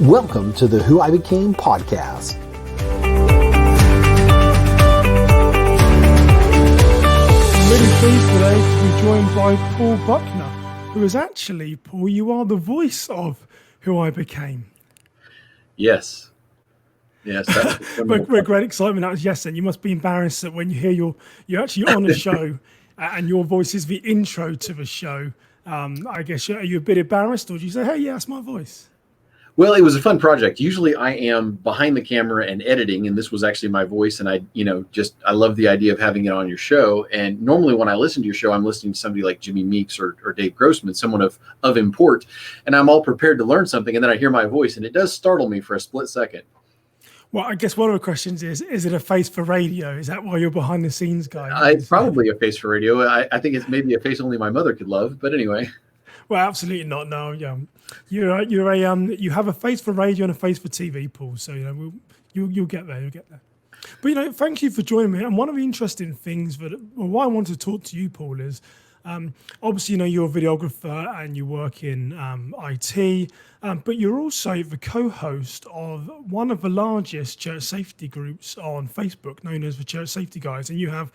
Welcome to the Who I Became podcast. I'm really pleased today to be joined by Paul Buckner, who is actually, Paul, you are the voice of Who I Became. Yes. With great excitement. That was yes, and you must be embarrassed that when you hear you're actually on a show and your voice is the intro to the show. I guess, are you a bit embarrassed, or do you say, hey, yeah, that's my voice? Well, it was a fun project. Usually I am behind the camera and editing, and this was actually my voice. And I love the idea of having it on your show. And normally when I listen to your show, I'm listening to somebody like Jimmy Meeks or Dave Grossman, someone of import, and I'm all prepared to learn something. And then I hear my voice, and it does startle me for a split second. Well, I guess one of the questions is it a face for radio? Is that why you're behind the scenes guy? It's probably a face for radio. I think it's maybe a face only my mother could love, but anyway. Well, absolutely not. No, you have a face for radio and a face for TV, Paul. So you'll get there. You'll get there. But thank you for joining me. And one of the interesting things why I want to talk to you, Paul, is obviously you're a videographer and you work in IT, but you're also the co-host of one of the largest church safety groups on Facebook, known as the Church Safety Guys, and you have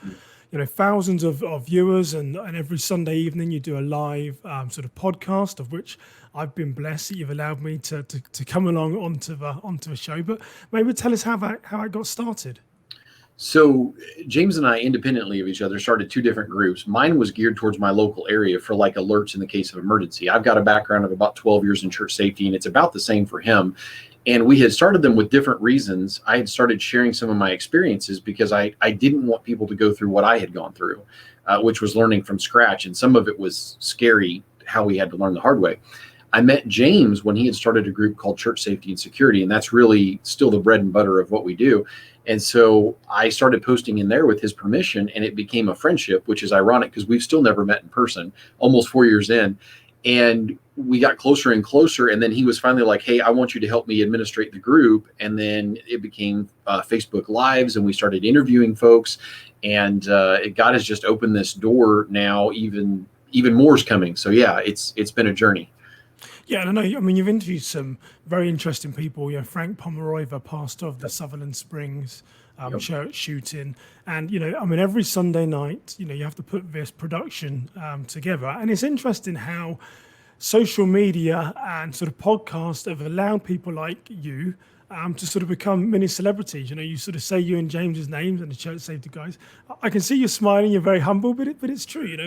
thousands of viewers, and every Sunday evening you do a live sort of podcast, of which I've been blessed that you've allowed me to come along onto the show. But maybe tell us how it got started. So James and I, independently of each other, started two different groups. Mine was geared towards my local area for like alerts in the case of emergency. I've got a background of about 12 years in church safety, and it's about the same for him. And we had started them with different reasons. I had started sharing some of my experiences because I didn't want people to go through what I had gone through, which was learning from scratch. And some of it was scary, how we had to learn the hard way. I met James when he had started a group called Church Safety and Security, and that's really still the bread and butter of what we do. And so I started posting in there with his permission, and it became a friendship, which is ironic because we've still never met in person, almost 4 years in. And we got closer and closer. And then he was finally like, hey, I want you to help me administrate the group. And then it became Facebook Lives, and we started interviewing folks. And God has just opened this door now. Even more is coming. So yeah, it's been a journey. Yeah, and I mean, you've interviewed some very interesting people. Frank Pomeroy, the pastor of the Sutherland Springs church shooting. And, every Sunday night, you have to put this production together. And it's interesting how social media and sort of podcasts have allowed people like you to sort of become mini celebrities. You sort of say you and James's names and the Church Safety Guys. I can see you smiling. You're very humble, but it's true.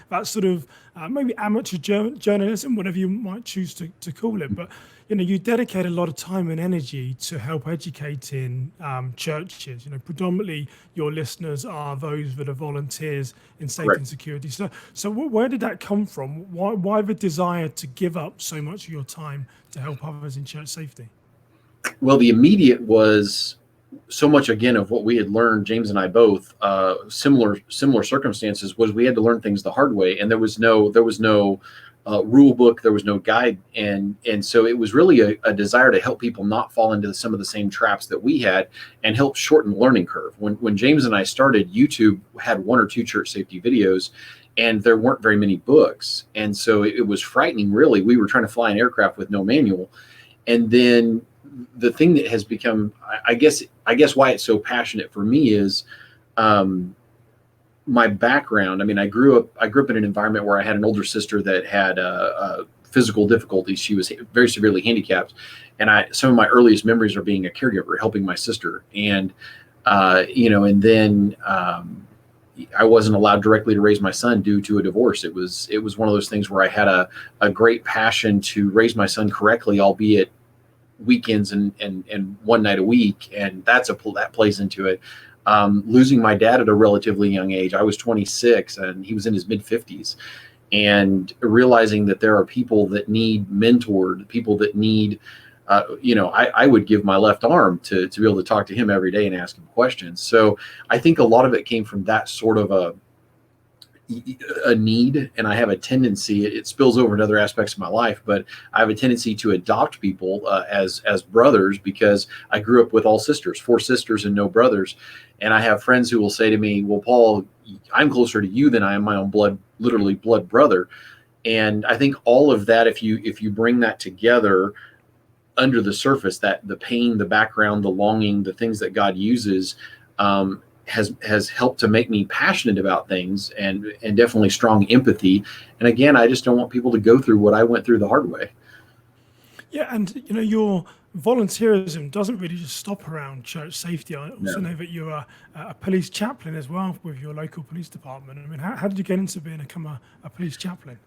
That sort of maybe amateur journalism, whatever you might choose to call it. But you dedicate a lot of time and energy to help educating churches. Predominantly your listeners are those that are volunteers in safety and security. So where did that come from? Why the desire to give up so much of your time to help others in church safety? Well, the immediate was so much, again, of what we had learned, James and I both, similar circumstances, was we had to learn things the hard way. And there was no rule book, there was no guide. And so it was really a desire to help people not fall into some of the same traps that we had and help shorten the learning curve. When James and I started, YouTube had one or two church safety videos, and there weren't very many books. And so it was frightening, really. We were trying to fly an aircraft with no manual. And then the thing that has become, I guess why it's so passionate for me is my background. I mean, I grew up in an environment where I had an older sister that had physical difficulties. She was very severely handicapped, and some of my earliest memories are being a caregiver, helping my sister. And and then I wasn't allowed directly to raise my son due to a divorce. It was one of those things where I had a great passion to raise my son correctly, albeit weekends and one night a week, and that plays into it. Losing my dad at a relatively young age. I was 26 and he was in his mid-50s, and realizing that there are people that need mentored, people that need I would give my left arm to be able to talk to him every day and ask him questions. So I think a lot of it came from that sort of a need, and I have a tendency, it spills over in other aspects of my life, but I have a tendency to adopt people as brothers, because I grew up with all sisters, 4 sisters and no brothers. And I have friends who will say to me, well, Paul, I'm closer to you than I am my own literally blood brother. And I think all of that, if you bring that together, under the surface, that the pain, the background, the longing, the things that God uses has helped to make me passionate about things, and definitely strong empathy. And again, I just don't want people to go through what I went through the hard way. Yeah, and your volunteerism doesn't really just stop around church safety. I also know that you're a police chaplain as well with your local police department. I mean, how did you get into become a police chaplain?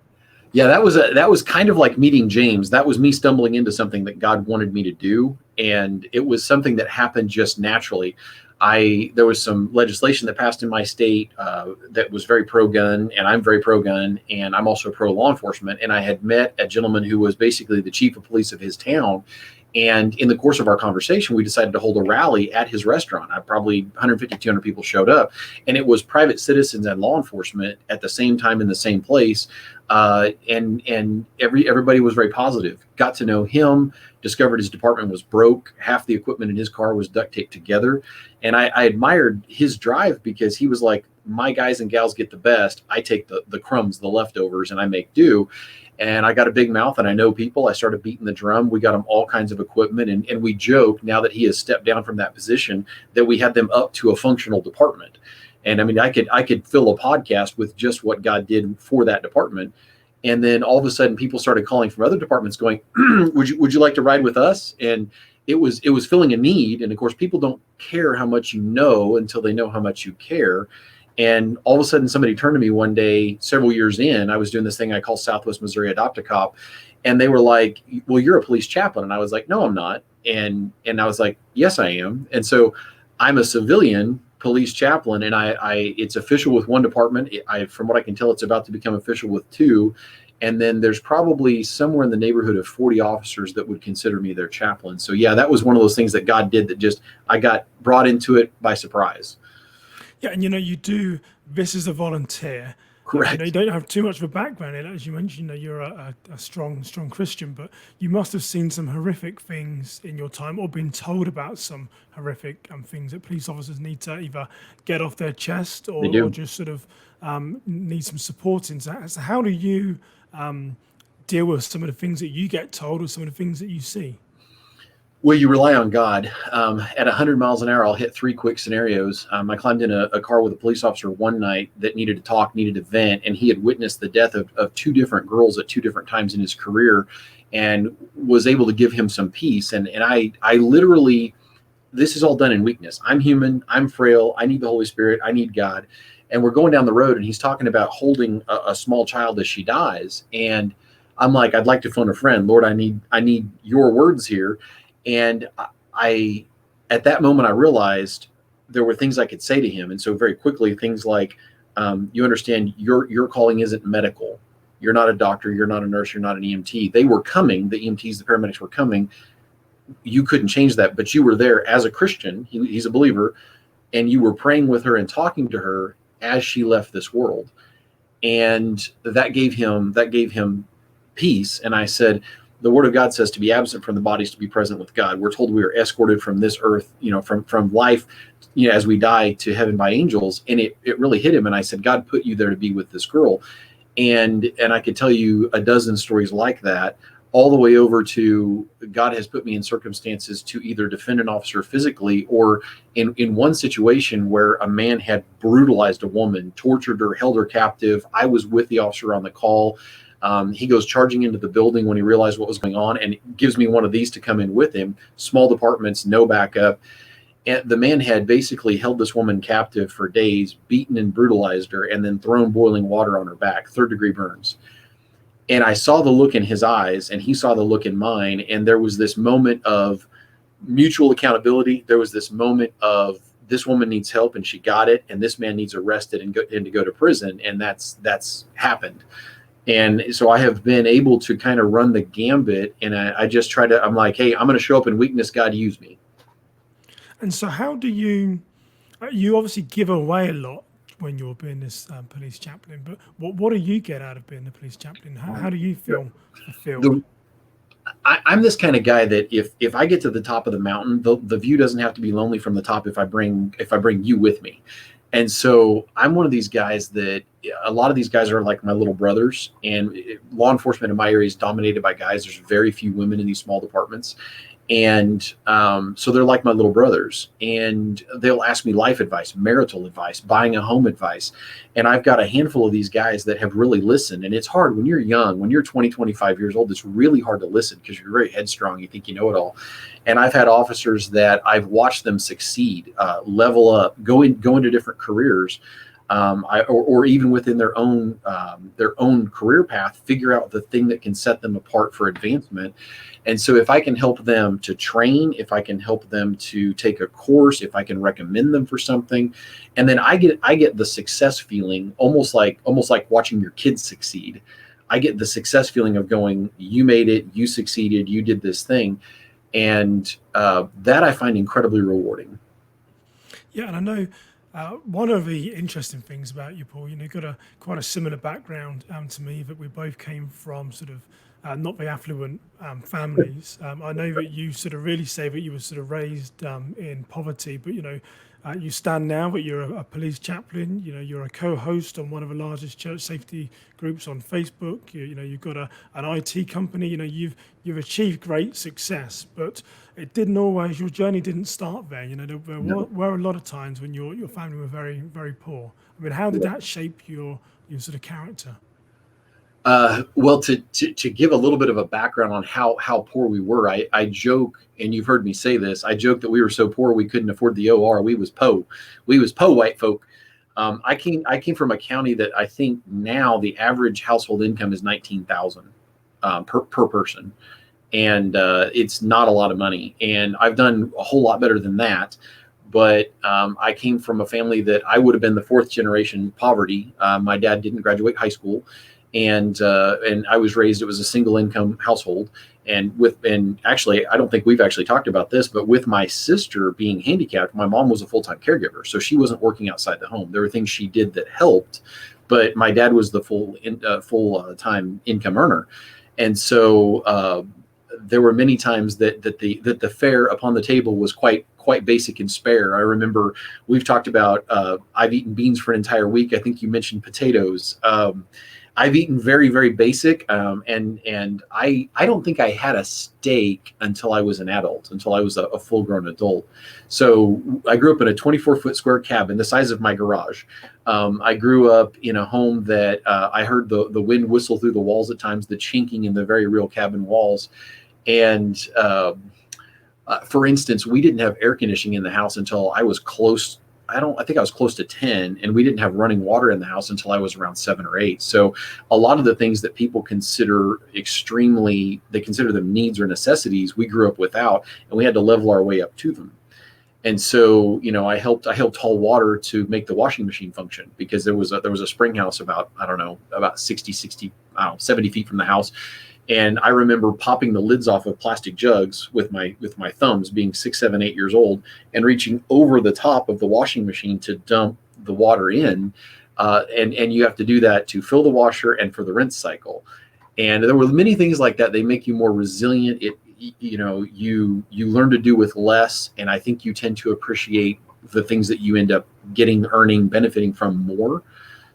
Yeah, that was kind of like meeting James. That was me stumbling into something that God wanted me to do, and it was something that happened just naturally. There was some legislation that passed in my state that was very pro-gun, and I'm very pro-gun, and I'm also pro-law enforcement. And I had met a gentleman who was basically the chief of police of his town. And in the course of our conversation, we decided to hold a rally at his restaurant. Probably 150, 200 people showed up, and it was private citizens and law enforcement at the same time in the same place. And everybody was very positive. Got to know him, discovered his department was broke. Half the equipment in his car was duct taped together. And I admired his drive, because he was like, my guys and gals get the best. I take the crumbs, the leftovers, and I make do. And I got a big mouth, and I know people. I started beating the drum. We got him all kinds of equipment. And we joke, now that he has stepped down from that position, that we had them up to a functional department. And I mean, I could fill a podcast with just what God did for that department. And then all of a sudden, people started calling from other departments going, would you like to ride with us? And it was filling a need. And of course, people don't care how much you know until they know how much you care. And all of a sudden, somebody turned to me one day, several years in. I was doing this thing I call Southwest Missouri Adopt a Cop. And they were like, well, you're a police chaplain. And I was like, no, I'm not. And I was like, yes, I am. And so I'm a civilian police chaplain, and it's official with one department. From what I can tell, it's about to become official with two. And then there's probably somewhere in the neighborhood of 40 officers that would consider me their chaplain. So yeah, that was one of those things that God did, that just, I got brought into it by surprise. Yeah, and you do this as a volunteer. Correct. You don't have too much of a background in it, as you mentioned. You're a strong Christian, but you must have seen some horrific things in your time, or been told about some horrific things that police officers need to either get off their chest, or just sort of need some support in. So how do you deal with some of the things that you get told, or some of the things that you see? Well, you rely on God. At 100 miles an hour, I'll hit three quick scenarios. I climbed in a car with a police officer one night that needed to talk, needed to vent, and he had witnessed the death of two different girls at two different times in his career, and was able to give him some peace. And I literally, this is all done in weakness. I'm human. I'm frail. I need the Holy Spirit. I need God. And we're going down the road, and he's talking about holding a small child as she dies. And I'm like, I'd like to phone a friend. Lord, I need your words here. And I, at that moment, I realized there were things I could say to him. And so very quickly, things like, you understand, your calling isn't medical. You're not a doctor. You're not a nurse. You're not an EMT. They were coming. The EMTs, the paramedics were coming. You couldn't change that, but you were there as a Christian. He's a believer. And you were praying with her and talking to her as she left this world. And that gave him peace. And I said, the word of God says to be absent from the body is to be present with God. We're told we are escorted from this earth, from life, as we die, to heaven by angels. And it really hit him. And I said, God put you there to be with this girl. And I could tell you a dozen stories like that, all the way over to God has put me in circumstances to either defend an officer physically, or in one situation where a man had brutalized a woman, tortured her, held her captive. I was with the officer on the call. He goes charging into the building when he realized what was going on, and gives me one of these to come in with him. Small departments, no backup. And the man had basically held this woman captive for days, beaten and brutalized her, and then thrown boiling water on her back, 3rd-degree burns. And I saw the look in his eyes, and he saw the look in mine. And there was this moment of mutual accountability. There was this moment of, this woman needs help and she got it, and this man needs arrested and to go to prison. And that's happened. And so I have been able to kind of run the gambit, and I just try to, I'm like, hey, I'm going to show up in weakness. God, use me. And so how do you obviously give away a lot when you're being this police chaplain, but what do you get out of being the police chaplain? How do you feel fulfilled? I'm this kind of guy that if I get to the top of the mountain, the view doesn't have to be lonely from the top if I bring you with me. And so I'm one of these guys that a lot of these guys are like my little brothers, and law enforcement in my area is dominated by guys. There's very few women in these small departments. And so they're like my little brothers, and they'll ask me life advice, marital advice, buying a home advice. And I've got a handful of these guys that have really listened. And it's hard when you're young, when you're 20, 25 years old, it's really hard to listen because you're very headstrong. You think you know it all. And I've had officers that I've watched them succeed, level up, go into different careers. Or even within their own career path, figure out the thing that can set them apart for advancement. And so if I can help them to train, if I can help them to take a course, if I can recommend them for something, and then I get the success feeling, almost like watching your kids succeed. I get the success feeling of going, you made it, you succeeded, you did this thing. And that I find incredibly rewarding. Yeah, and I know one of the interesting things about you, Paul, you've got quite a similar background to me, that we both came from sort of not very affluent families. I know that you sort of really say that you were sort of raised in poverty, but you stand now that you're a police chaplain. You're a co-host on one of the largest church safety groups on Facebook. You've got an IT company. You've achieved great success, but it didn't always. Your journey didn't start there. There were a lot of times when your family were very, very poor. I mean, how did that shape your sort of character? Well, to give a little bit of a background on how poor we were, I joke, and you've heard me say this, I joke that we were so poor we couldn't afford the OR. We was po white folk. I came from a county that I think now the average household income is $19,000 per person, and it's not a lot of money. And I've done a whole lot better than that. But I came from a family that I would have been the fourth generation poverty. My dad didn't graduate high school. And I was raised, it was a single income household. And actually, I don't think we've actually talked about this, but with my sister being handicapped, my mom was a full-time caregiver. So she wasn't working outside the home. There were things she did that helped, but my dad was the full-time income earner. And so there were many times that the fare upon the table was quite basic and spare. I remember we've talked about, I've eaten beans for an entire week. I think you mentioned potatoes. I've eaten very, very basic, and I don't think I had a steak until I was an adult, until I was a full-grown adult. So I grew up in a 24-foot square cabin, the size of my garage. I grew up in a home that I heard the wind whistle through the walls at times, the chinking in the very real cabin walls. And for instance, we didn't have air conditioning in the house until I was close. I think I was close to 10, and we didn't have running water in the house until I was around 7 or 8. So a lot of the things that people consider they consider them needs or necessities, we grew up without, and we had to level our way up to them. And so, I helped haul water to make the washing machine function, because there was a spring house about 70 feet from the house. And I remember popping the lids off of plastic jugs with my thumbs, being 6, 7, 8 years old, and reaching over the top of the washing machine to dump the water in. And you have to do that to fill the washer and for the rinse cycle. And there were many things like that. They make you more resilient. You learn to do with less. And I think you tend to appreciate the things that you end up getting, earning, benefiting from more.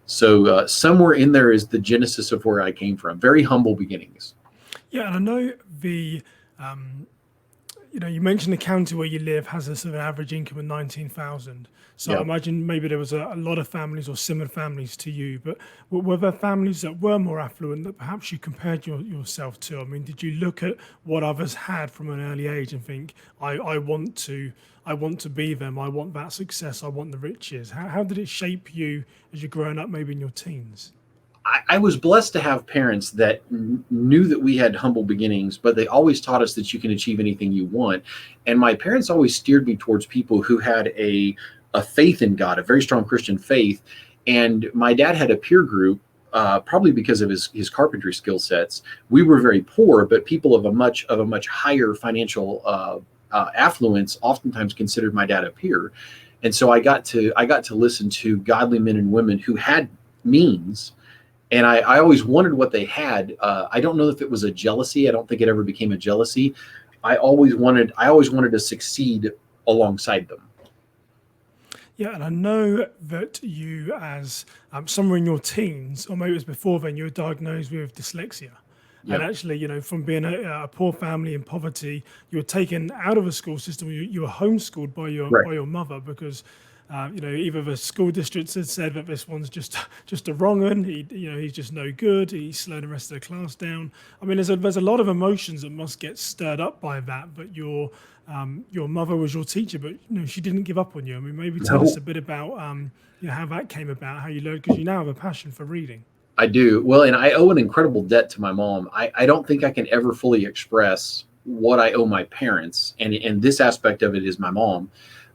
So somewhere in there is the genesis of where I came from. Very humble beginnings. Yeah, and I know you mentioned the county where you live has a sort of average income of 19,000. So I imagine maybe there was a lot of families or similar families to you, but were there families that were more affluent that perhaps you compared yourself to? I mean, did you look at what others had from an early age and think, I want to be them, I want that success, I want the riches? How did it shape you as you're growing up, maybe in your teens? I was blessed to have parents that knew that we had humble beginnings, but they always taught us that you can achieve anything you want. And my parents always steered me towards people who had a faith in God, a very strong Christian faith. And my dad had a peer group, probably because of his carpentry skill sets. We were very poor, but people of a much higher financial affluence oftentimes considered my dad a peer. And so I got to listen to godly men and women who had means. And I always wondered what they had. I don't know if it was a jealousy. I don't think it ever became a jealousy. I always wanted to succeed alongside them. Yeah, and I know that you, as somewhere in your teens, or maybe it was before then, you were diagnosed with dyslexia. And Yep. actually, from being a poor family in poverty, you were taken out of a school system. You were homeschooled by Right. your mother because, either the school districts had said that this one's just a wrong one. He's just no good. He's slowing the rest of the class down. I mean, there's a lot of emotions that must get stirred up by that. But your mother was your teacher, but she didn't give up on you. I mean, maybe tell us No. a bit about how that came about, how you learned, because you now have a passion for reading. I do. Well, and I owe an incredible debt to my mom. I don't think I can ever fully express what I owe my parents. And this aspect of it is my mom.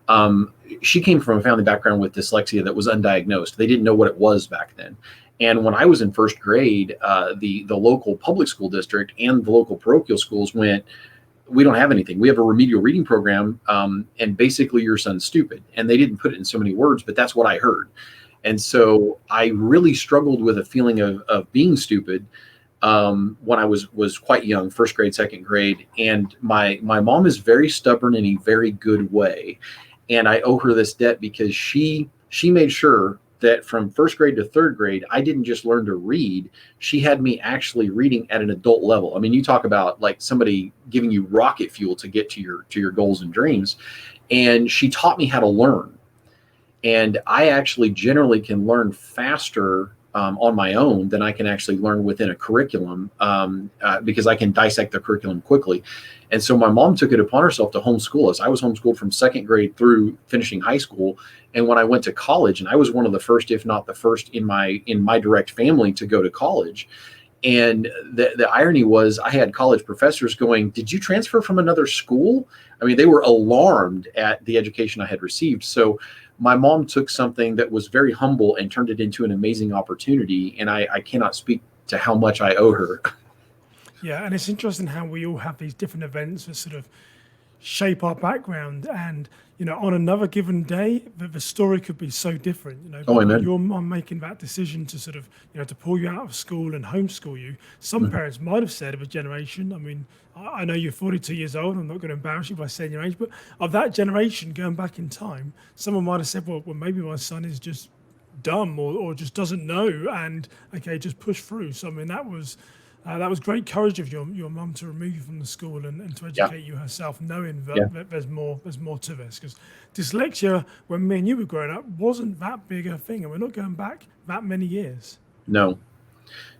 Um, she came from a family background with dyslexia that was undiagnosed. They didn't know what it was back then. And when I was in first grade, the local public school district and the local parochial schools went, we don't have anything. We have a remedial reading program, and basically your son's stupid. And they didn't put it in so many words, but that's what I heard. And so I really struggled with a feeling of being stupid when I was quite young, first grade, second grade. And my mom is very stubborn in a very good way. And I owe her this debt because she made sure that from first grade to third grade, I didn't just learn to read. She had me actually reading at an adult level. I mean, you talk about like somebody giving you rocket fuel to get to your goals and dreams. And she taught me how to learn. And I actually generally can learn faster on my own than I can actually learn within a curriculum, because I can dissect the curriculum quickly. And so my mom took it upon herself to homeschool us. I was homeschooled from second grade through finishing high school. And when I went to college, and I was one of the first, if not the first, in my direct family to go to college. And the irony was I had college professors going, "Did you transfer from another school?" I mean, they were alarmed at the education I had received. So my mom took something that was very humble and turned it into an amazing opportunity. And I cannot speak to how much I owe her. Yeah, and it's interesting how we all have these different events that sort of shape our background. And, on another given day, the story could be so different, Oh, but amen. your mom making that decision to sort of, to pull you out of school and homeschool you. Some Mhm. parents might have said of a generation, I mean, I know you're 42 years old. I'm not going to embarrass you by saying your age, but of that generation going back in time, someone might have said, well maybe my son is just dumb or just doesn't know, and okay, just push through. So I mean, that was great courage of your mum to remove you from the school and to Yeah. educate you herself, knowing Yeah. that there's more to this. Because dyslexia, when me and you were growing up, wasn't that big a thing, and we're not going back that many years. No.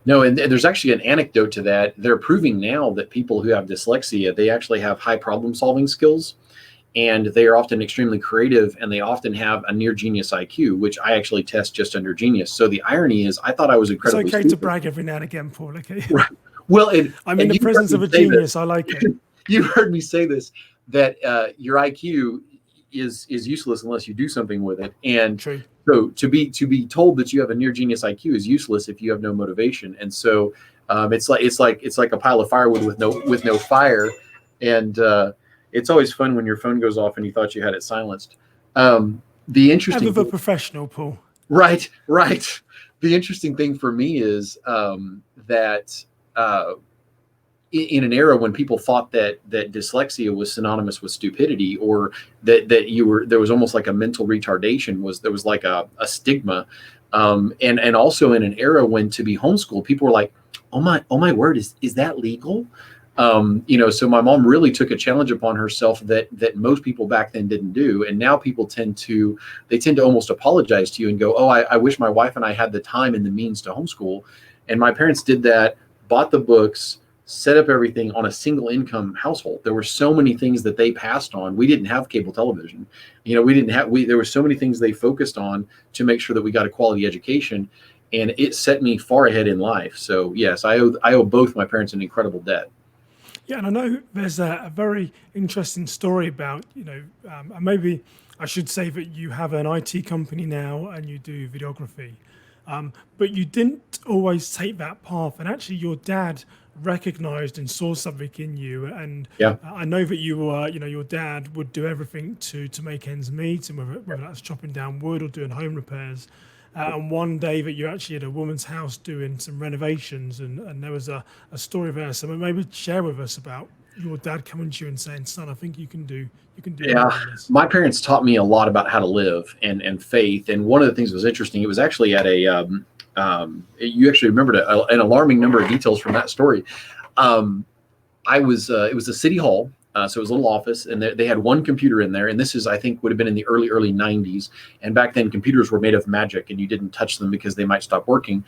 No, and there's actually an anecdote to that. They're proving now that people who have dyslexia, they actually have high problem solving skills, and they are often extremely creative, and they often have a near genius IQ, which I actually test just under genius. So the irony is I thought I was It's incredibly okay to stupid. brag every now and again, Paul. Okay, Right. Well, I'm in and the you heard presence of me a say this. genius. I like it. You heard me say this, that your IQ is useless unless you do something with it. And True. so to be told that you have a near genius IQ is useless if you have no motivation. And so it's like a pile of firewood with no fire. And it's always fun when your phone goes off and you thought you had it silenced. The And interesting with a thing, professional, Paul. right, right. The interesting thing for me is that. In an era when people thought that dyslexia was synonymous with stupidity, or that there was almost like a mental retardation, there was like a stigma, and also in an era when to be homeschooled, people were like, oh my word, is that legal? So my mom really took a challenge upon herself that most people back then didn't do, and now people tend to almost apologize to you and go, oh, I wish my wife and I had the time and the means to homeschool. And my parents did that, bought the books, set up everything on a single income household. There were so many things that they passed on. We didn't have cable television. There were so many things they focused on to make sure that we got a quality education, and it set me far ahead in life. So yes, I owe both my parents an incredible debt. Yeah, and I know there's a very interesting story about, and maybe I should say that you have an IT company now and you do videography, but you didn't always take that path. And actually, your dad recognized and saw something in you. And Yeah. I know that you were, your dad would do everything to make ends meet, and whether that's chopping down wood or doing home repairs. And one day that you're actually at a woman's house doing some renovations, and there was a story there. So maybe share with us about your dad coming to you and saying, "Son, I think you can do Yeah, more than this"? my parents taught me a lot about how to live and faith. And one of the things that was interesting, it was actually at a you actually remembered an alarming number of details from that story. Um, it was a city hall. So it was a little office, and they had one computer in there. And this is, I think, would have been in the early 90s. And back then, computers were made of magic, and you didn't touch them because they might stop working.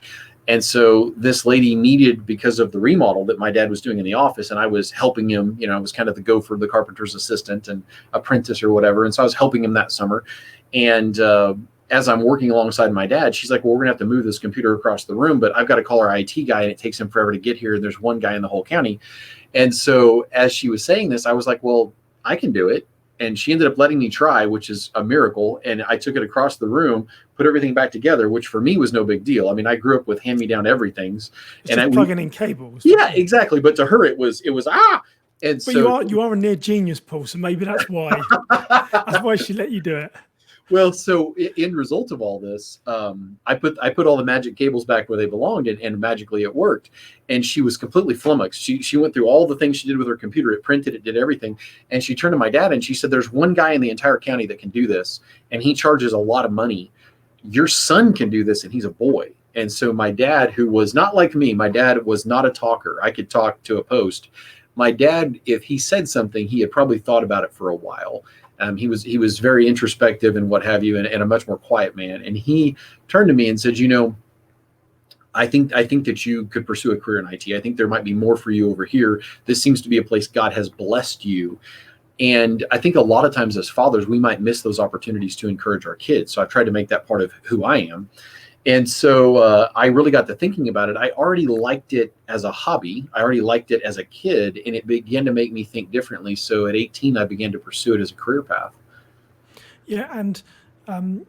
And so this lady needed, because of the remodel that my dad was doing in the office, and I was helping him, I was kind of the gopher, the carpenter's assistant and apprentice or whatever. And so I was helping him that summer. And as I'm working alongside my dad, she's like, well, we're going to have to move this computer across the room, but I've got to call our IT guy, and it takes him forever to get here. And there's one guy in the whole county. And so as she was saying this, I was like, well, I can do it. And she ended up letting me try, which is a miracle. And I took it across the room, put everything back together, which for me was no big deal. I mean, I grew up with hand-me-down everythings. It's and just plugging in cables. Yeah, exactly. But to her, it was And but so you are a near genius, Paul. So maybe that's why she let you do it. Well, so in result of all this, I put all the magic cables back where they belonged, and magically it worked. And she was completely flummoxed. She went through all the things she did with her computer. It printed, it did everything. And she turned to my dad and she said, there's one guy in the entire county that can do this, and he charges a lot of money. Your son can do this, and he's a boy. And so my dad, who was not like me, my dad was not a talker. I could talk to a post. My dad, if he said something, he had probably thought about it for a while. He was very introspective and what have you, and a much more quiet man. And he turned to me and said, I think that you could pursue a career in IT. I think there might be more for you over here. This seems to be a place God has blessed you. And I think a lot of times as fathers, we might miss those opportunities to encourage our kids. So I've tried to make that part of who I am. And so I really got to thinking about it. I already liked it as a hobby. I already liked it as a kid, and it began to make me think differently. So at 18, I began to pursue it as a career path. Yeah, and I'm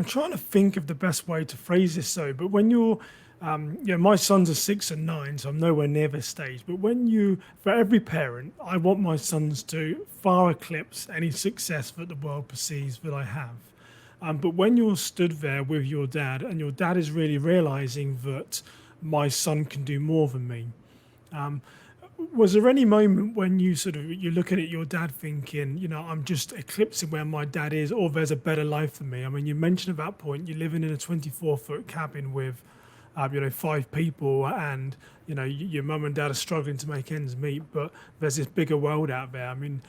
trying to think of the best way to phrase this. But when you're, my sons are 6 and 9, so I'm nowhere near this stage. But for every parent, I want my sons to far eclipse any success that the world perceives that I have. But when you're stood there with your dad, and your dad is really realizing that my son can do more than me, was there any moment when you look at it, your dad thinking, I'm just eclipsing where my dad is, or there's a better life for me? I mean, you mentioned at that point you're living in a 24-foot cabin with, 5 people, and your mum and dad are struggling to make ends meet, but there's this bigger world out there. I mean,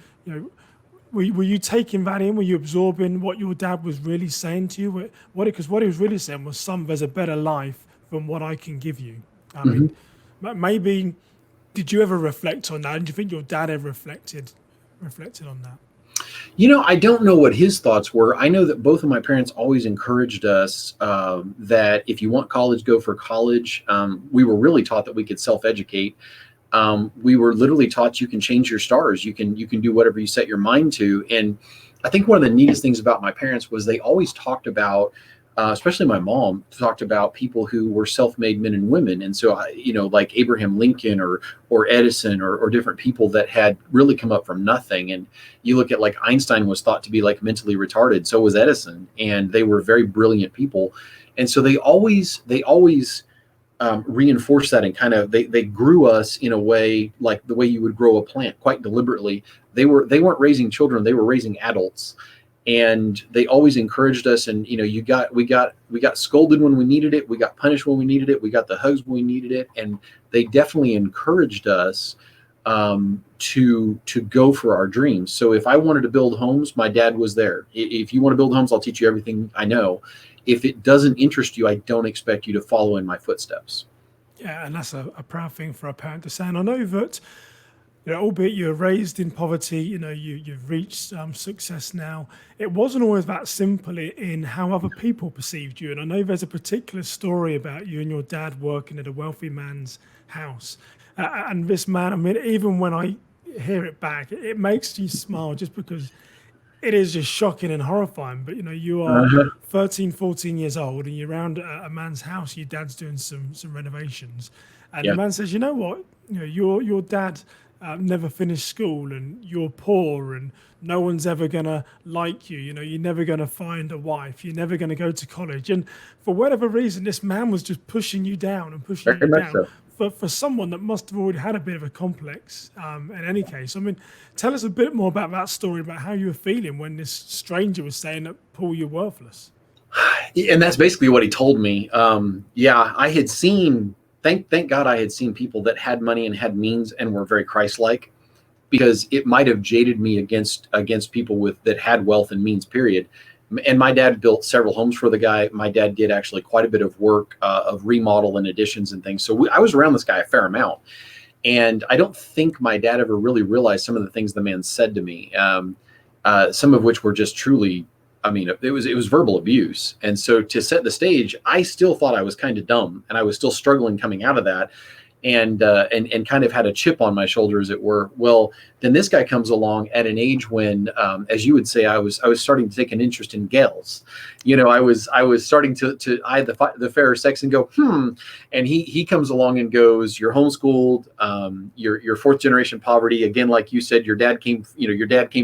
Were you taking that in? Were you absorbing what your dad was really saying to you? Because what he was really saying was, son, there's a better life than what I can give you. I mean, maybe, did you ever reflect on that? And do you think your dad ever reflected on that? I don't know what his thoughts were. I know that both of my parents always encouraged us that if you want college, go for college. We were really taught that we could self-educate. We were literally taught you can change your stars. You can do whatever you set your mind to. And I think one of the neatest things about my parents was they always talked about, especially my mom, talked about people who were self-made men and women. And so, like Abraham Lincoln or Edison or different people that had really come up from nothing. And you look at like Einstein was thought to be like mentally retarded. So was Edison. And they were very brilliant people. And so they always reinforce that, and kind of they grew us in a way like the way you would grow a plant, quite deliberately. They weren't raising children, they were raising adults, and they always encouraged us. And we got scolded when we needed it, we got punished when we needed it, we got the hugs when we needed it, and they definitely encouraged us to go for our dreams. So if I wanted to build homes, my dad was there. If you want to build homes, I'll teach you everything I know. If it doesn't interest you, I don't expect you to follow in my footsteps. Yeah, and that's a proud thing for a parent to say. And I know that, albeit you were raised in poverty, you've reached success now. It wasn't always that simple in how other people perceived you. And I know there's a particular story about you and your dad working at a wealthy man's house. And this man, I mean, even when I hear it back, it makes you smile, just because it is just shocking and horrifying. But you are 13, 14 years old, and you're around a man's house. Your dad's doing some renovations, and the man says, "You know what? Your dad never finished school, and you're poor, and no one's ever gonna like you. You're never gonna find a wife. You're never gonna go to college." And for whatever reason, this man was just pushing you down and pushing you down. for someone that must have already had a bit of a complex, in any case, I mean, tell us a bit more about that story, about how you were feeling when this stranger was saying that, Paul, you're worthless. And that's basically what he told me. Yeah, I had seen, thank God I had seen people that had money and had means and were very Christ-like, because it might have jaded me against people that had wealth and means, period. And my dad built several homes for the guy. My dad did actually quite a bit of work of remodel and additions and things. So I was around this guy a fair amount. And I don't think my dad ever really realized some of the things the man said to me, some of which were just truly, I mean, it was verbal abuse. And so to set the stage, I still thought I was kind of dumb, and I was still struggling coming out of that. And kind of had a chip on my shoulder, as it were. Well, then this guy comes along at an age when, as you would say, I was starting to take an interest in gals. You know, I was starting to eye the fairer sex and go, And he comes along and goes, "You're homeschooled. You're fourth generation poverty. Again, like you said, your dad came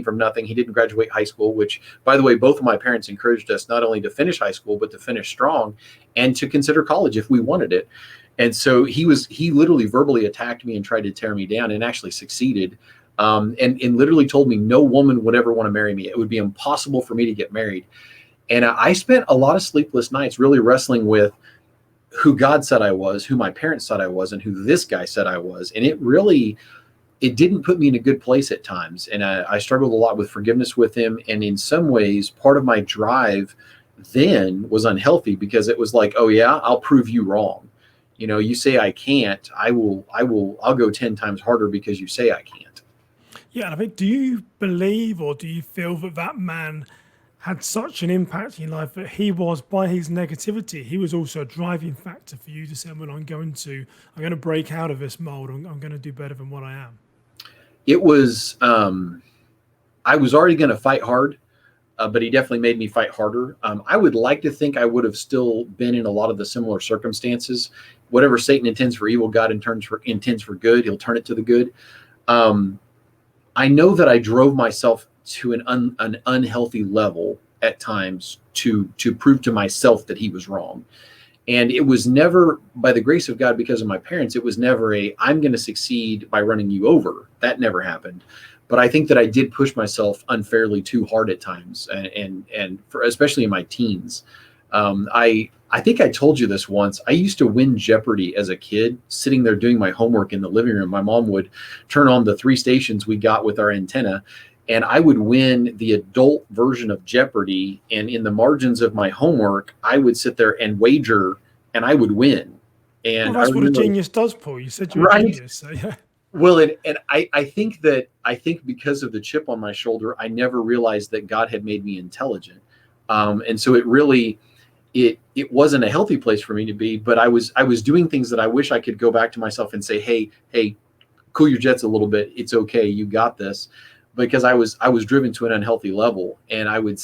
from nothing. He didn't graduate high school," which, by the way, both of my parents encouraged us not only to finish high school, but to finish strong and to consider college if we wanted it. And so he literally verbally attacked me and tried to tear me down, and actually succeeded. And literally told me no woman would ever want to marry me. It would be impossible for me to get married. And I spent a lot of sleepless nights really wrestling with who God said I was, who my parents said I was, and who this guy said I was. And it didn't put me in a good place at times. And I struggled a lot with forgiveness with him. And in some ways, part of my drive then was unhealthy, because it was like, oh yeah, I'll prove you wrong. You know, you say I can't, I'll go 10 times harder because you say I can't. Yeah, and I think, do you believe, or do you feel that man had such an impact in your life that he was, by his negativity, he was also a driving factor for you to say, well, I'm going to break out of this mold. I'm going to do better than what I am. It was, I was already going to fight hard. But he definitely made me fight harder. I would like to think I would have still been in a lot of the similar circumstances. Whatever Satan intends for evil, God intends for good. He'll turn it to the good. I know that I drove myself to an unhealthy level at times to prove to myself that he was wrong. And it was never, by the grace of God, because of my parents, it was never I'm going to succeed by running you over. That never happened. But I think that I did push myself unfairly too hard at times, and especially in my teens. I think I told you this once. I used to win Jeopardy as a kid, sitting there doing my homework in the living room. My mom would turn on the 3 stations we got with our antenna, and I would win the adult version of Jeopardy. And in the margins of my homework, I would sit there and wager, and I would win. And well, that's what a genius does, Paul. You said you're right? A genius, so yeah. Well, and I think because of the chip on my shoulder, I never realized that God had made me intelligent. And so it wasn't a healthy place for me to be, but I was doing things that I wish I could go back to myself and say, hey, cool your jets a little bit. It's okay. You got this. Because I was driven to an unhealthy level, and I would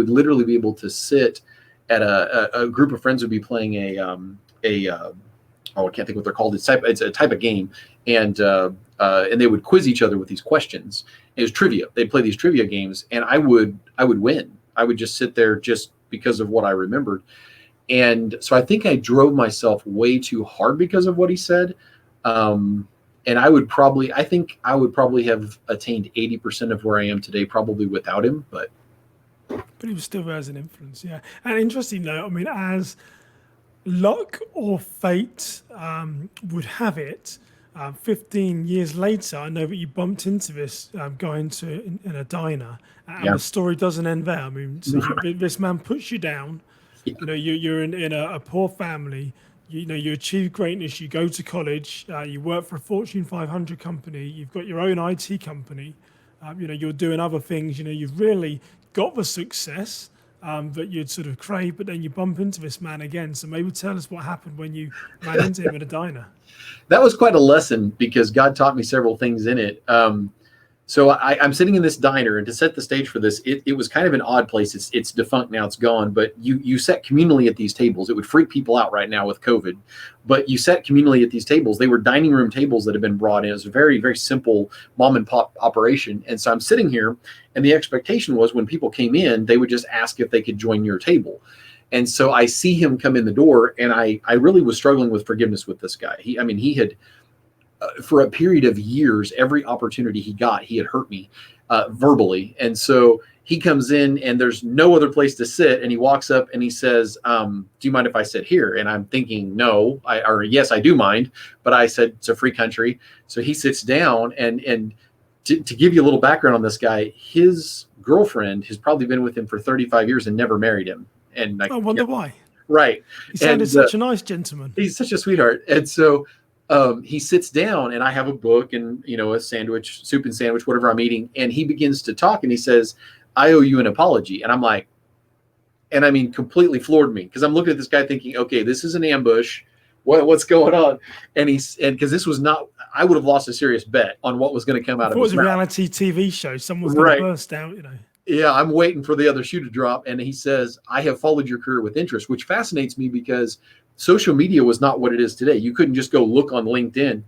literally be able to sit at a group of friends would be playing I can't think what they're called. It's a type of game, and they would quiz each other with these questions. It was trivia. They'd play these trivia games, and I would win. I would just sit there just because of what I remembered. And so I think I drove myself way too hard because of what he said. And I think I would probably have attained 80% of where I am today, probably without him, but he was still there as an influence. Yeah. And interesting though, I mean, as luck or fate would have it, 15 years later, I know that you bumped into this guy in a diner, and the story doesn't end there. I mean, so this man puts you down. Yeah. You know, you're in a poor family. You know, you achieve greatness. You go to college. You work for a Fortune 500 company. You've got your own IT company. You know, you're doing other things. You know, you've really got the success that you'd sort of crave, but then you bump into this man again. So maybe tell us what happened when you ran into him at a diner. That was quite a lesson, because God taught me several things in it. So I'm sitting in this diner, and to set the stage for this, it was kind of an odd place. It's defunct now, it's gone, but you sat communally at these tables. It would freak people out right now with COVID, but you sat communally at these tables. They were dining room tables that had been brought in. It was a very, very simple mom and pop operation. And so I'm sitting here, and the expectation was when people came in, they would just ask if they could join your table. And so I see him come in the door, and I really was struggling with forgiveness with this guy. He had, for a period of years, every opportunity he got, he had hurt me verbally. And so he comes in, and there's no other place to sit. And he walks up and he says, do you mind if I sit here? And I'm thinking, no, or yes, I do mind. But I said, it's a free country. So he sits down, and to give you a little background on this guy, his girlfriend has probably been with him for 35 years and never married him. And I wonder why. Right. He sounded such a nice gentleman. He's such a sweetheart. And so he sits down, and I have a book and, a sandwich, soup and sandwich, whatever I'm eating. And he begins to talk, and he says, I owe you an apology. And I'm like, completely floored me, because I'm looking at this guy thinking, okay, this is an ambush. What's going on? And because this was not, I would have lost a serious bet on what was going to come out of his mouth. It was a reality TV show. Someone's going to burst out, Yeah, I'm waiting for the other shoe to drop. And he says, I have followed your career with interest, which fascinates me because social media was not what it is today. You couldn't just go look on LinkedIn.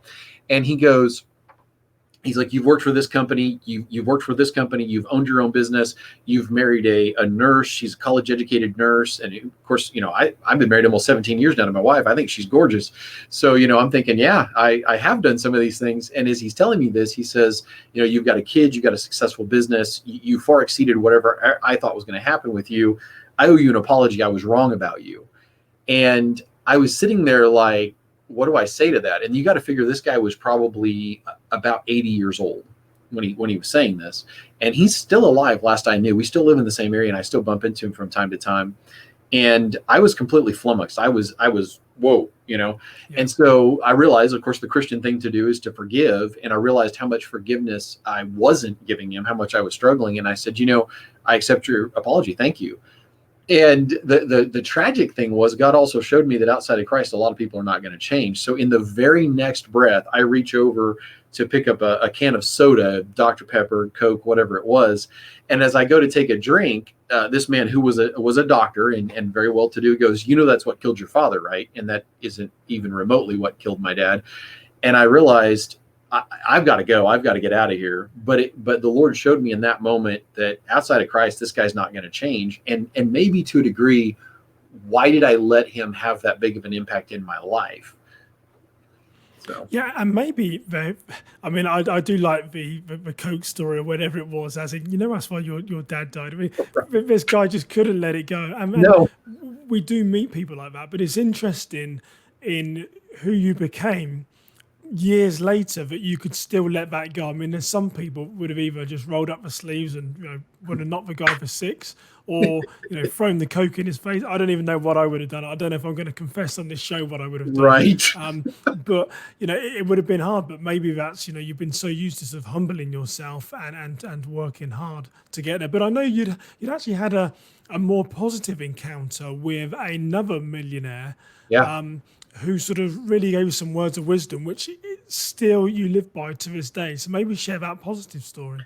And he's like, you've worked for this company. You've worked for this company. You've owned your own business. You've married a nurse. She's a college educated nurse. And of course, I've been married almost 17 years now to my wife. I think she's gorgeous. So, I'm thinking, yeah, I have done some of these things. And as he's telling me this, he says, you've got a kid, you've got a successful business. You far exceeded whatever I thought was going to happen with you. I owe you an apology. I was wrong about you. And I was sitting there like, what do I say to that? And you got to figure this guy was probably about 80 years old when he was saying this, and he's still alive. Last I knew, we still live in the same area, and I still bump into him from time to time. And I was completely flummoxed. I was, whoa, Yeah. And so I realized, of course, the Christian thing to do is to forgive. And I realized how much forgiveness I wasn't giving him, how much I was struggling. And I said, I accept your apology. Thank you. And the tragic thing was, God also showed me that outside of Christ, a lot of people are not going to change. So in the very next breath, I reach over to pick up a can of soda, Dr. Pepper, Coke, whatever it was. And as I go to take a drink, this man who was a doctor and very well-to-do goes, that's what killed your father, right? And that isn't even remotely what killed my dad. And I realized, I've got to go. I've got to get out of here. But the Lord showed me in that moment that outside of Christ, this guy's not going to change. And maybe to a degree, why did I let him have that big of an impact in my life? So. Yeah, and maybe I do like the Coke story or whatever it was, as in, that's why your dad died. This guy just couldn't let it go. No. We do meet people like that, but it's interesting in who you became years later that you could still let that go. There's some people would have either just rolled up the sleeves and would have knocked the guy for six, or thrown the Coke in his face. I don't even know what I would have done. I don't know if I'm going to confess on this show what I would have done. Right. But it would have been hard. But maybe that's you've been so used to sort of humbling yourself and working hard to get there. But I know you'd actually had a more positive encounter with another millionaire. Yeah. Who sort of really gave you some words of wisdom, which still you live by to this day. So maybe share that positive story.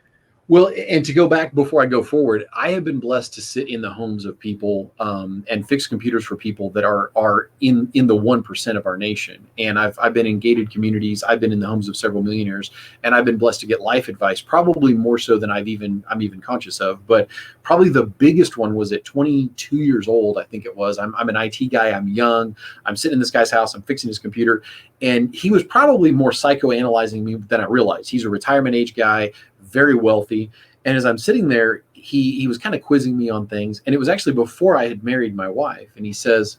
Well, and to go back before I go forward, I have been blessed to sit in the homes of people and fix computers for people that are in the 1% of our nation. And I've been in gated communities. I've been in the homes of several millionaires, and I've been blessed to get life advice, probably more so than I'm even conscious of. But probably the biggest one was at 22 years old, I think it was. I'm an IT guy. I'm young. I'm sitting in this guy's house. I'm fixing his computer. And he was probably more psychoanalyzing me than I realized. He's a retirement age guy, very wealthy. And as I'm sitting there, he was kind of quizzing me on things. And it was actually before I had married my wife. And he says,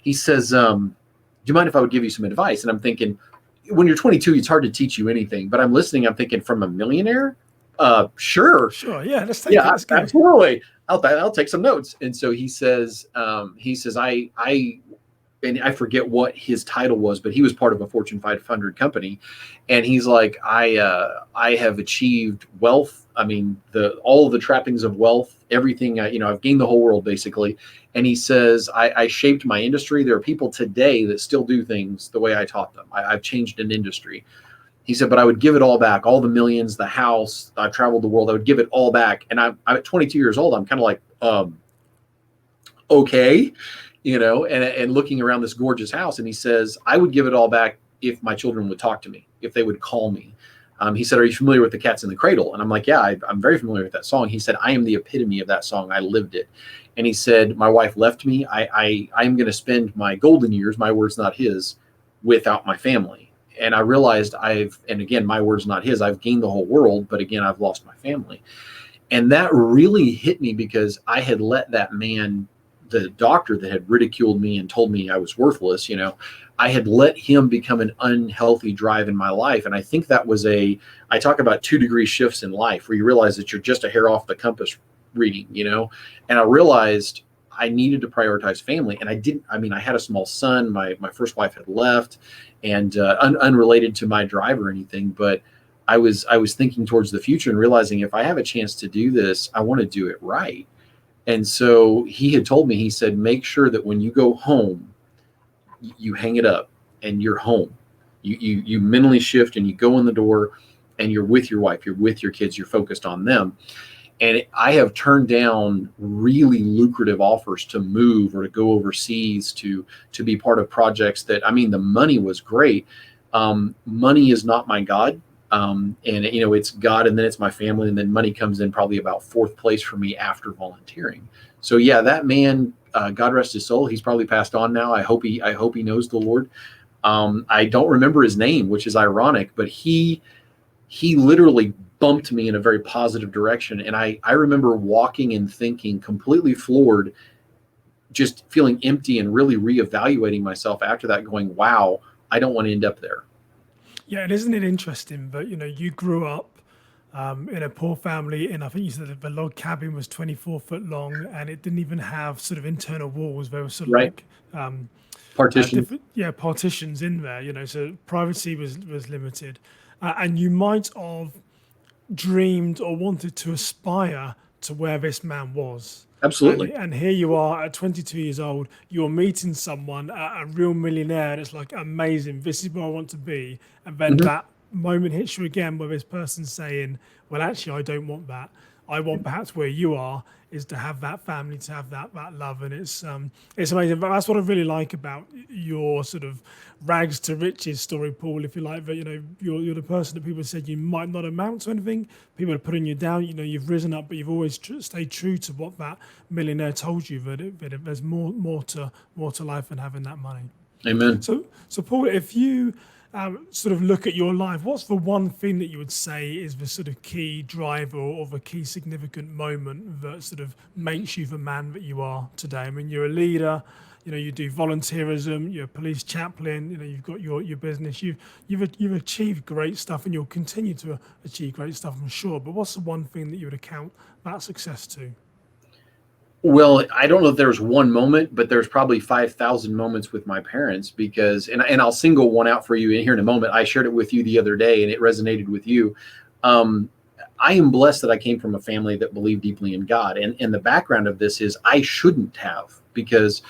do you mind if I would give you some advice? And I'm thinking, when you're 22, it's hard to teach you anything. But I'm listening. I'm thinking, from a millionaire? Sure. Yeah, let's take it. Let's go. Absolutely. I'll take some notes. And so he says, and I forget what his title was, but he was part of a Fortune 500 company. And he's like, I have achieved wealth. All of the trappings of wealth, everything, I've gained the whole world basically. And he says, I shaped my industry. There are people today that still do things the way I taught them. I've changed an industry. He said, but I would give it all back. All the millions, the house, I've traveled the world. I would give it all back. And I'm at 22 years old. I'm kind of like, okay. And looking around this gorgeous house. And he says, I would give it all back if my children would talk to me, if they would call me. He said, "Are you familiar with the Cats in the Cradle?" And I'm like, "Yeah, I'm very familiar with that song." He said, "I am the epitome of that song. I lived it." And he said, "My wife left me. I'm going to spend my golden years, my words, not his, without my family." And I realized and again, my words, not his, I've gained the whole world, but again, I've lost my family. And that really hit me because I had let that man, the doctor that had ridiculed me and told me I was worthless, I had let him become an unhealthy drive in my life. And I think that was I talk about 2-degree shifts in life where you realize that you're just a hair off the compass reading, and I realized I needed to prioritize family. And I had a small son. My first wife had left, and unrelated to my drive or anything, but I was thinking towards the future and realizing if I have a chance to do this, I want to do it right. And so he had told me, he said, make sure that when you go home, you hang it up and you're home. You mentally shift and you go in the door and you're with your wife, you're with your kids, you're focused on them. And I have turned down really lucrative offers to move or to go overseas to be part of projects that, the money was great. Money is not my God. And it's God, and then it's my family, and then money comes in probably about fourth place for me after volunteering. So yeah, that man, God rest his soul, he's probably passed on now. I hope he knows the Lord. I don't remember his name, which is ironic, but he literally bumped me in a very positive direction. And I remember walking and thinking, completely floored, just feeling empty and really reevaluating myself after that, going, wow, I don't want to end up there. Yeah, and isn't it interesting that, you grew up in a poor family, and I think you said that the log cabin was 24 foot long, and it didn't even have sort of internal walls. There were sort of Right. like Partition. partitions in there, so privacy was limited. And you might have dreamed or wanted to aspire to where this man was. Absolutely. And here you are at 22 years old, you're meeting someone, a real millionaire, and it's like, amazing, this is where I want to be. And then that moment hits you again where this person's saying, well, actually, I don't want that. I want perhaps where you are is to have that family, to have that love. And it's amazing. But that's what I really like about your sort of rags to riches story, Paul, if you like, that, you're the person that people said you might not amount to anything. People are putting you down, you've risen up, but you've always stayed true to what that millionaire told you, that there's more to life than having that money. Amen. So Paul, if you sort of look at your life, what's the one thing that you would say is the sort of key driver or the key significant moment that sort of makes you the man that you are today? I mean, you're a leader, you do volunteerism, you're a police chaplain, you've got your business, you've achieved great stuff, and you'll continue to achieve great stuff, I'm sure. But what's the one thing that you would account that success to? Well, I don't know if there's one moment, but there's probably 5,000 moments with my parents because, and I'll single one out for you in here in a moment. I shared it with you the other day and it resonated with you. I am blessed that I came from a family that believed deeply in God. And the background of this is I shouldn't have, because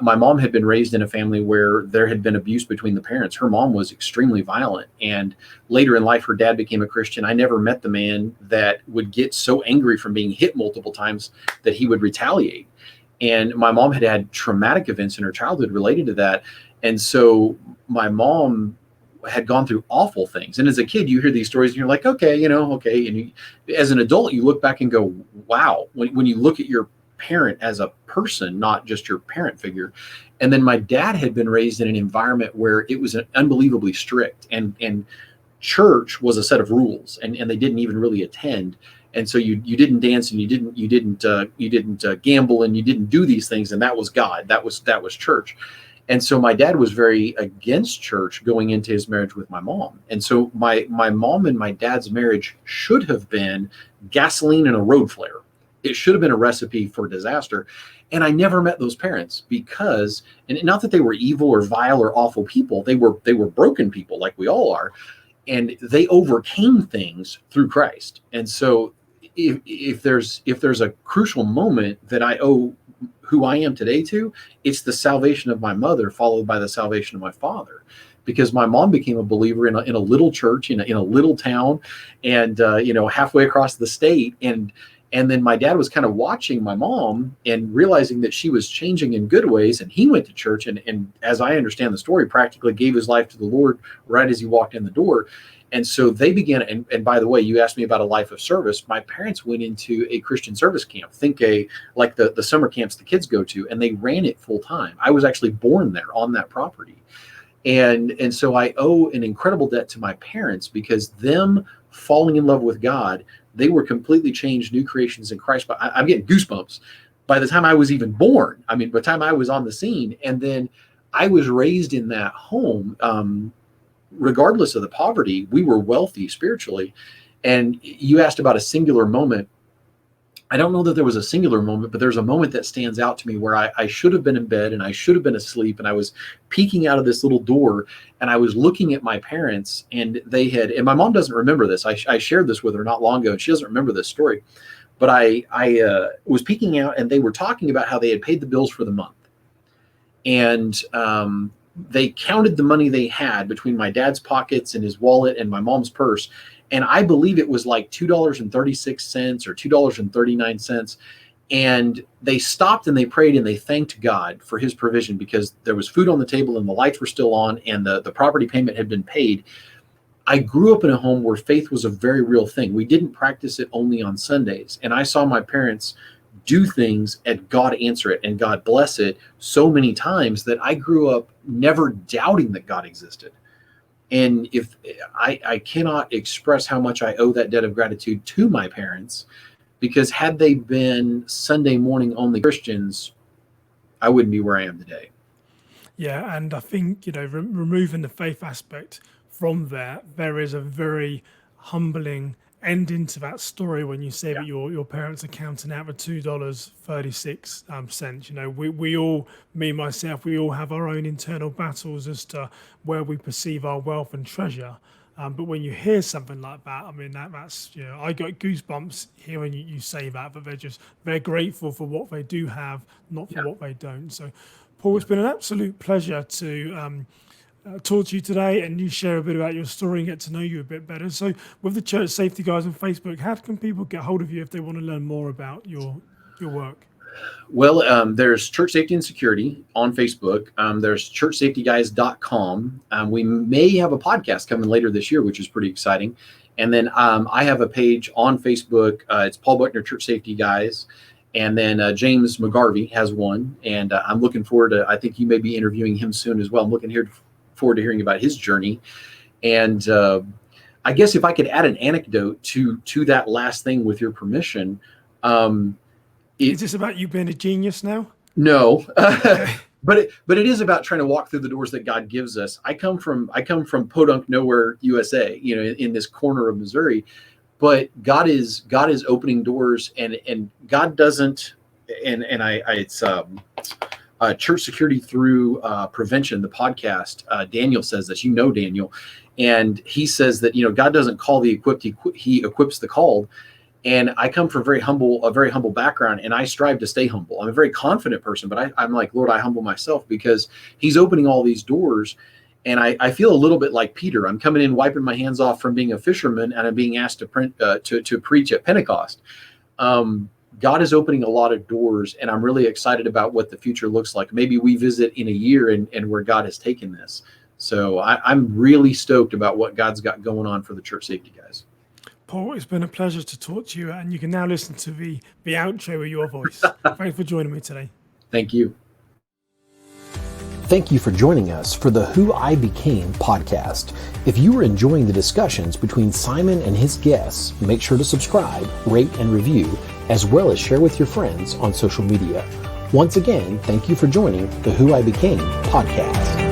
my mom had been raised in a family where there had been abuse between the parents. Her mom was extremely violent. And later in life, her dad became a Christian. I never met the man that would get so angry from being hit multiple times that he would retaliate. And my mom had had traumatic events in her childhood related to that. And so my mom had gone through awful things. And as a kid, you hear these stories and you're like, okay. And as an adult, you look back and go, wow, when you look at your parent as a person, not just your parent figure. And then my dad had been raised in an environment where it was unbelievably strict, and church was a set of rules, and they didn't even really attend. And so you didn't dance, and you didn't gamble, and you didn't do these things, and that was God. That was church. And so my dad was very against church going into his marriage with my mom. And so my mom and my dad's marriage should have been gasoline and a road flare. It should have been a recipe for disaster. And I never met those parents because, and not that they were evil or vile or awful people, they were broken people like we all are. And they overcame things through Christ. And so if there's a crucial moment that I owe who I am today to, it's the salvation of my mother followed by the salvation of my father. Because my mom became a believer in a little church in a little town, and halfway across the state, and then my dad was kind of watching my mom and realizing that she was changing in good ways. And he went to church and as I understand the story, practically gave his life to the Lord right as he walked in the door. And so they began, and by the way, you asked me about a life of service. My parents went into a Christian service camp, like the summer camps the kids go to, and they ran it full time. I was actually born there on that property. And so I owe an incredible debt to my parents, because them falling in love with God, they were completely changed, new creations in Christ. But I'm getting goosebumps by the time I was even born. I mean, by the time I was on the scene. And then I was raised in that home. Regardless of the poverty, we were wealthy spiritually. And you asked about a singular moment. I don't know that there was a singular moment, but there's a moment that stands out to me where I should have been in bed and I should have been asleep, and I was peeking out of this little door and I was looking at my parents, and and my mom doesn't remember this. I shared this with her not long ago, and she doesn't remember this story, but I was peeking out, and they were talking about how they had paid the bills for the month. And they counted the money they had between my dad's pockets and his wallet and my mom's purse. And I believe it was like $2.36 or $2.39. And they stopped and they prayed and they thanked God for his provision, because there was food on the table and the lights were still on and the property payment had been paid. I grew up in a home where faith was a very real thing. We didn't practice it only on Sundays. And I saw my parents do things and God answer it and God bless it so many times that I grew up never doubting that God existed. And if I cannot express how much I owe that debt of gratitude to my parents, because had they been Sunday morning only Christians, I wouldn't be where I am today. Yeah, and I think, removing the faith aspect from there is a very humbling ending to that story when you say that your parents are counting out the $2.36. We all, me, myself, we all have our own internal battles as to where we perceive our wealth and treasure. But when you hear something like that, I mean, that's, I got goosebumps hearing you say that they're grateful for what they do have, not for what they don't. So, Paul, it's been an absolute pleasure to talk to you today, and you share a bit about your story and get to know you a bit better. So with the Church Safety Guys on Facebook, how can people get hold of you if they want to learn more about your work? Well, there's Church Safety and Security on Facebook. There's churchsafetyguys.com. We may have a podcast coming later this year, which is pretty exciting. And then I have a page on Facebook. It's Paul Buckner Church Safety Guys. And then James McGarvey has one. And I'm looking forward to, I think you may be interviewing him soon as well. I'm looking forward to hearing about his journey. And I guess if I could add an anecdote to that last thing with your permission. Is this about you being a genius now? No, but it is about trying to walk through the doors that God gives us. I come from Podunk Nowhere, USA, in this corner of Missouri, but God is opening doors, and God doesn't, it's Church Security Through Prevention, the podcast. Daniel says this, Daniel, and he says that God doesn't call the equipped, he equips the called. And I come from a very humble background, and I strive to stay humble. I'm a very confident person, but I'm like, Lord, I humble myself, because he's opening all these doors. And I feel a little bit like Peter. I'm coming in, wiping my hands off from being a fisherman, and I'm being asked to preach at Pentecost. God is opening a lot of doors, and I'm really excited about what the future looks like. Maybe we visit in a year and where God has taken this. So I'm really stoked about what God's got going on for the Church Safety Guys. Paul, it's been a pleasure to talk to you, and you can now listen to the outro with your voice. Thanks for joining me today. Thank you. Thank you for joining us for the Who I Became podcast. If you are enjoying the discussions between Simon and his guests, make sure to subscribe, rate, and review, as well as share with your friends on social media. Once again, thank you for joining the Who I Became podcast.